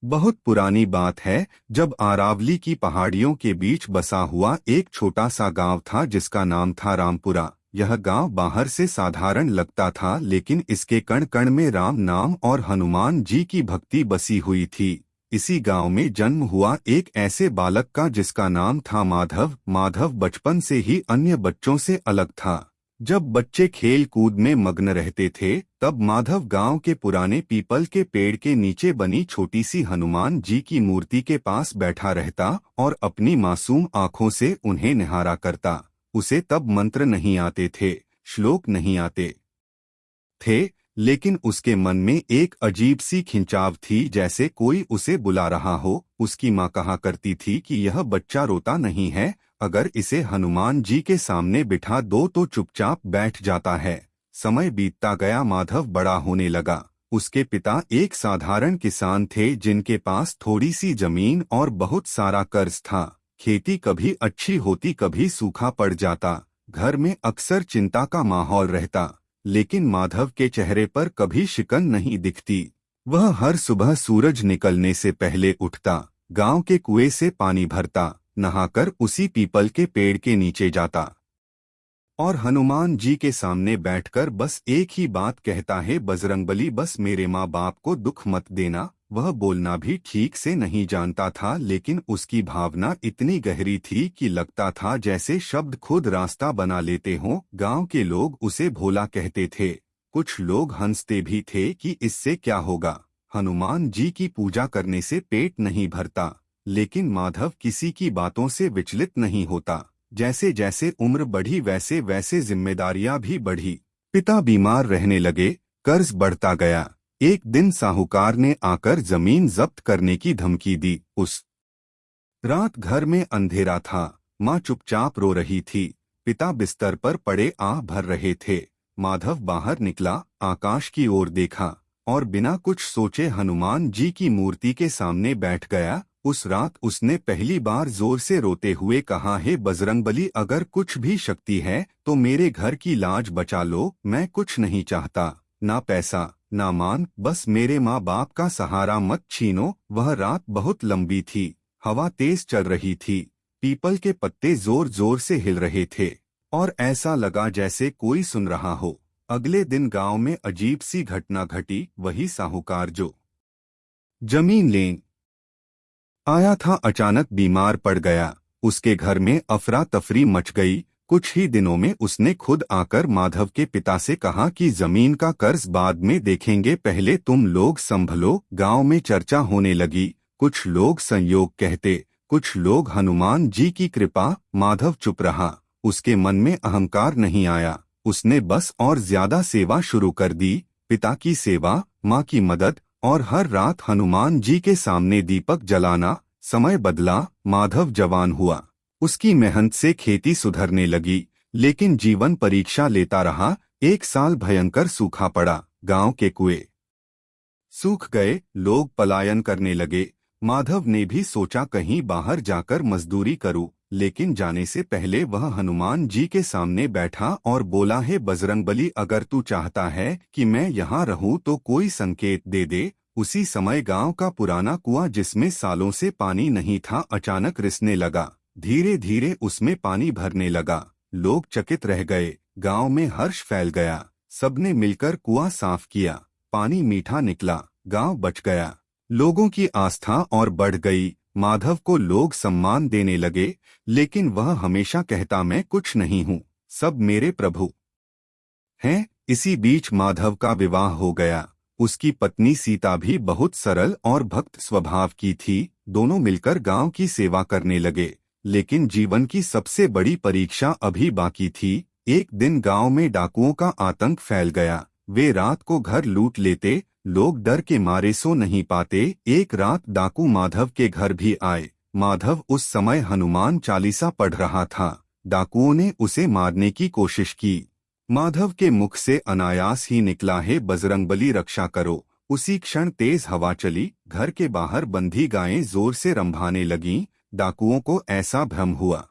बहुत पुरानी बात है, जब अरावली की पहाड़ियों के बीच बसा हुआ एक छोटा सा गांव था जिसका नाम था रामपुरा। यह गांव बाहर से साधारण लगता था, लेकिन इसके कण कण में राम नाम और हनुमान जी की भक्ति बसी हुई थी। इसी गांव में जन्म हुआ एक ऐसे बालक का जिसका नाम था माधव। माधव बचपन से ही अन्य बच्चों से अलग था। जब बच्चे खेल कूद में मग्न रहते थे, तब माधव गांव के पुराने पीपल के पेड़ के नीचे बनी छोटी सी हनुमान जी की मूर्ति के पास बैठा रहता और अपनी मासूम आंखों से उन्हें निहारा करता। उसे तब मंत्र नहीं आते थे, श्लोक नहीं आते थे, लेकिन उसके मन में एक अजीब सी खिंचाव थी, जैसे कोई उसे बुला रहा हो। उसकी माँ कहा करती थी कि यह बच्चा रोता नहीं है, अगर इसे हनुमान जी के सामने बिठा दो तो चुपचाप बैठ जाता है। समय बीतता गया, माधव बड़ा होने लगा। उसके पिता एक साधारण किसान थे जिनके पास थोड़ी सी जमीन और बहुत सारा कर्ज था। खेती कभी अच्छी होती, कभी सूखा पड़ जाता। घर में अक्सर चिंता का माहौल रहता, लेकिन माधव के चेहरे पर कभी शिकन नहीं दिखती। वह हर सुबह सूरज निकलने से पहले उठता, गांव के कुएं से पानी भरता, नहाकर उसी पीपल के पेड़ के नीचे जाता और हनुमान जी के सामने बैठकर बस एक ही बात कहता है, बजरंगबली बस मेरे माँ बाप को दुख मत देना। वह बोलना भी ठीक से नहीं जानता था, लेकिन उसकी भावना इतनी गहरी थी कि लगता था जैसे शब्द खुद रास्ता बना लेते हों। गांव के लोग उसे भोला कहते थे, कुछ लोग हंसते भी थे कि इससे क्या होगा, हनुमान जी की पूजा करने से पेट नहीं भरता। लेकिन माधव किसी की बातों से विचलित नहीं होता। जैसे जैसे उम्र बढ़ी, वैसे वैसे जिम्मेदारियां भी बढ़ी। पिता बीमार रहने लगे, कर्ज बढ़ता गया। एक दिन साहूकार ने आकर जमीन जब्त करने की धमकी दी। उस रात घर में अंधेरा था, माँ चुपचाप रो रही थी, पिता बिस्तर पर पड़े आह भर रहे थे। माधव बाहर निकला, आकाश की ओर देखा और बिना कुछ सोचे हनुमान जी की मूर्ति के सामने बैठ गया। उस रात उसने पहली बार जोर से रोते हुए कहा, हे बजरंगबली, अगर कुछ भी शक्ति है तो मेरे घर की लाज बचा लो। मैं कुछ नहीं चाहता, ना पैसा ना मान, बस मेरे माँ बाप का सहारा मत छीनो। वह रात बहुत लंबी थी, हवा तेज चल रही थी, पीपल के पत्ते जोर जोर से हिल रहे थे और ऐसा लगा जैसे कोई सुन रहा हो। अगले दिन गांव में अजीब सी घटना घटी। वही साहूकार जो जमीन लेन आया था, अचानक बीमार पड़ गया। उसके घर में अफरा तफरी मच गई। कुछ ही दिनों में उसने खुद आकर माधव के पिता से कहा कि जमीन का कर्ज बाद में देखेंगे, पहले तुम लोग संभलो। गांव में चर्चा होने लगी, कुछ लोग संयोग कहते, कुछ लोग हनुमान जी की कृपा। माधव चुप रहा, उसके मन में अहंकार नहीं आया। उसने बस और ज्यादा सेवा शुरू कर दी, पिता की सेवा, माँ की मदद और हर रात हनुमान जी के सामने दीपक जलाना। समय बदला, माधव जवान हुआ, उसकी मेहनत से खेती सुधरने लगी, लेकिन जीवन परीक्षा लेता रहा। एक साल भयंकर सूखा पड़ा, गांव के कुएं सूख गए, लोग पलायन करने लगे। माधव ने भी सोचा कहीं बाहर जाकर मजदूरी करूं, लेकिन जाने से पहले वह हनुमान जी के सामने बैठा और बोला, हे बजरंगबली, अगर तू चाहता है कि मैं यहाँ रहूं तो कोई संकेत दे दे। उसी समय गांव का पुराना कुआं जिसमें सालों से पानी नहीं था, अचानक रिसने लगा। धीरे धीरे उसमें पानी भरने लगा। लोग चकित रह गए, गांव में हर्ष फैल गया। सबने मिलकर कुआं साफ किया, पानी मीठा निकला, गांव बच गया। लोगों की आस्था और बढ़ गई। माधव को लोग सम्मान देने लगे, लेकिन वह हमेशा कहता, मैं कुछ नहीं हूँ, सब मेरे प्रभु हैं। इसी बीच माधव का विवाह हो गया। उसकी पत्नी सीता भी बहुत सरल और भक्त स्वभाव की थी। दोनों मिलकर गांव की सेवा करने लगे। लेकिन जीवन की सबसे बड़ी परीक्षा अभी बाकी थी। एक दिन गांव में डाकुओं का आतंक फैल गया। वे रात को घर लूट लेते, लोग डर के मारे सो नहीं पाते। एक रात डाकू माधव के घर भी आए। माधव उस समय हनुमान चालीसा पढ़ रहा था। डाकुओं ने उसे मारने की कोशिश की। माधव के मुख से अनायास ही निकला, है बजरंगबली रक्षा करो। उसी क्षण तेज हवा चली, घर के बाहर बंधी गायें जोर से रंभाने लगीं। डाकुओं को ऐसा भ्रम हुआ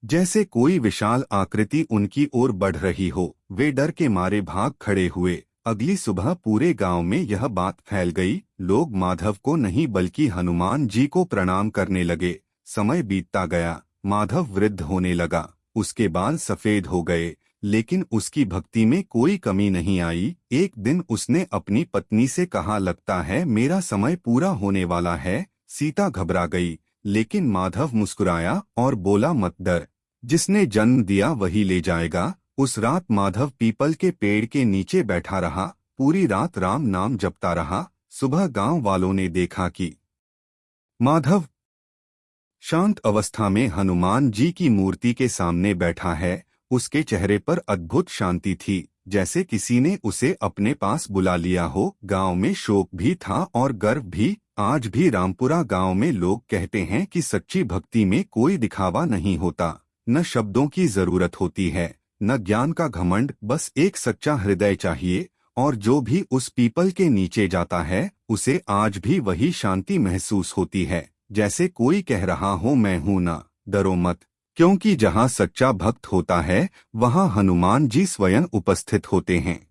जैसे कोई विशाल आकृति उनकी ओर बढ़ रही हो। वे डर के मारे भाग खड़े हुए। अगली सुबह पूरे गांव में यह बात फैल गई। लोग माधव को नहीं बल्कि हनुमान जी को प्रणाम करने लगे। समय बीतता गया, माधव वृद्ध होने लगा। उसके बाल सफेद हो गए, लेकिन उसकी भक्ति में कोई कमी नहीं आई। एक दिन उसने अपनी पत्नी से कहा, लगता है मेरा समय पूरा होने वाला है। सीता घबरा गई, लेकिन माधव मुस्कुराया और बोला, मत डर, जिसने जन्म दिया वही ले जाएगा। उस रात माधव पीपल के पेड़ के नीचे बैठा रहा, पूरी रात राम नाम जपता रहा। सुबह गांव वालों ने देखा कि माधव शांत अवस्था में हनुमान जी की मूर्ति के सामने बैठा है। उसके चेहरे पर अद्भुत शांति थी, जैसे किसी ने उसे अपने पास बुला लिया हो। गांव में शोक भी था और गर्व भी। आज भी रामपुरा गांव में लोग कहते हैं कि सच्ची भक्ति में कोई दिखावा नहीं होता, न शब्दों की जरूरत होती है, न ज्ञान का घमंड, बस एक सच्चा हृदय चाहिए। और जो भी उस पीपल के नीचे जाता है, उसे आज भी वही शांति महसूस होती है, जैसे कोई कह रहा हो, मैं हूं ना, डरो मत। क्योंकि जहां सच्चा भक्त होता है, वहां हनुमान जी स्वयं उपस्थित होते हैं।